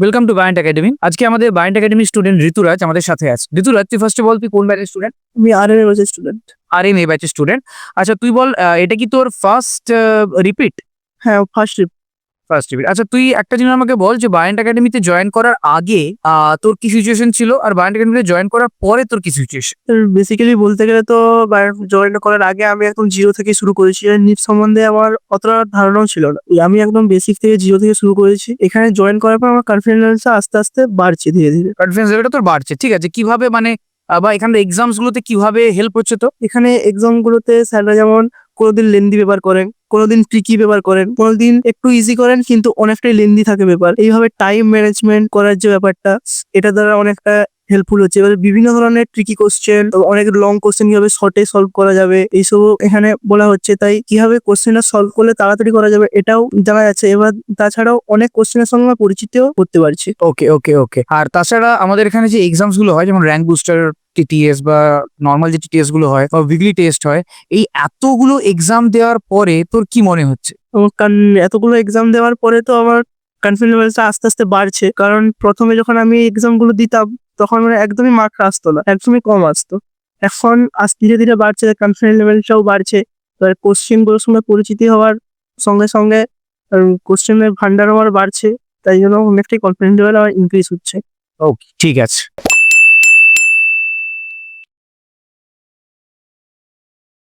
Welcome to বায়ান্ট academy. আজকে আমাদের বায়ান্ট academy student ঋতুরাজ আমাদের সাথে আছে। ঋতুরাজ, তুই ফার্স্ট অফ অল তুই কোন ব্যাচের স্টুডেন্ট? আমি আরএম এর ব্যাচের স্টুডেন্ট। আর এম এ ব্যাচের স্টুডেন্ট। আচ্ছা তুই বল, এটা কি তোর ফার্স্ট রিপিট? হ্যাঁ, ফার্স্ট ট্রিপ। First repeat. আচ্ছা তুই একটা জিনিস আমাকে বল যে বায়ান্ট একাডেমিতে জয়েন করার আগে তোর কি সিচুয়েশন ছিল, আর বায়ান্ট একাডেমিতে জয়েন করার পরে তোর কি সিচুয়েশন? বেসিক্যালি বলতে গেলে তো জয়েন করার আগে আমি একদম জিরো থেকে শুরু করেছি। আর নিট সম্বন্ধে আমার অতটা ধারণাও ছিল না। আমি একদম বেসিক থেকে জিরো থেকে শুরু করেছি। এখানে জয়েন করার পর আমার কনফিডেন্স আস্তে আস্তে বাড়ছে ধীরে ধীরে। কনফিডেন্স লেভেলটা তোর বাড়ছে, ঠিক আছে। কিভাবে মানে বা এখানে এক্সামস গুলোতে কিভাবে হেল্প হচ্ছে তো? এখানে এক্সাম গুলোতে স্যাররা যেমন কোনোদিন লেন্দি পেপার করেন, কোনোদিন ট্রিকি পেপার করেন, কোনোদিন একটু ইজি করেন কিন্তু অনেকটাই লেন্দি থাকে পেপার। এইভাবে টাইম ম্যানেজমেন্ট করার যে ব্যাপারটা, এটা দ্বারা অনেকটা হেল্পফুল হচ্ছে। এবার বিভিন্ন ধরনের ট্রিকি কোশ্চেন, অনেক লং কোশ্চেন কিভাবে শর্টে সলভ করা যাবে এইসব এখানে বলা হচ্ছে। তাই কিভাবে কোশ্চেনটা সলভ করলে তাড়াতাড়ি করা যাবে এটাও জানা যাচ্ছে। এবার তাছাড়াও অনেক কোশ্চেনের সঙ্গে আমরা পরিচিতও করতে পারছি। ওকে ওকে ওকে। আর তাছাড়া আমাদের এখানে যে এক্সামস গুলো হয়, যেমন র্যাঙ্ক বুস্টার টিটিএস বা নর্মাল যে টিটিএস গুলো হয় বা উইকলি টেস্ট হয়, এই এতগুলো এক্সাম দেওয়ার পরে তোর কি মনে হচ্ছে? কারণ এতগুলো এক্সাম দেওয়ার পরে তো আমার কনফিডেন্স লেভেলটা আস্তে আস্তে বাড়ছে। কারণ প্রথমে যখন আমি এক্সাম গুলো দিতাম তখন মানে একদমই মার্ক আসতো না, একদমই কম আসতো। এখন ধীরে ধীরে বাড়ছে, কনফিডেন্স লেভেলটাও বাড়ছে। এবার কোশ্চেন গুলোর সঙ্গে পরিচিতি হওয়ার সঙ্গে সঙ্গে কোশ্চেনের ভান্ডার আমার বাড়ছে। তাই জন্য অনেকটাই কনফিডেন্স লেভেল আমার ইনক্রিজ হচ্ছে। ওকে, ঠিক আছে।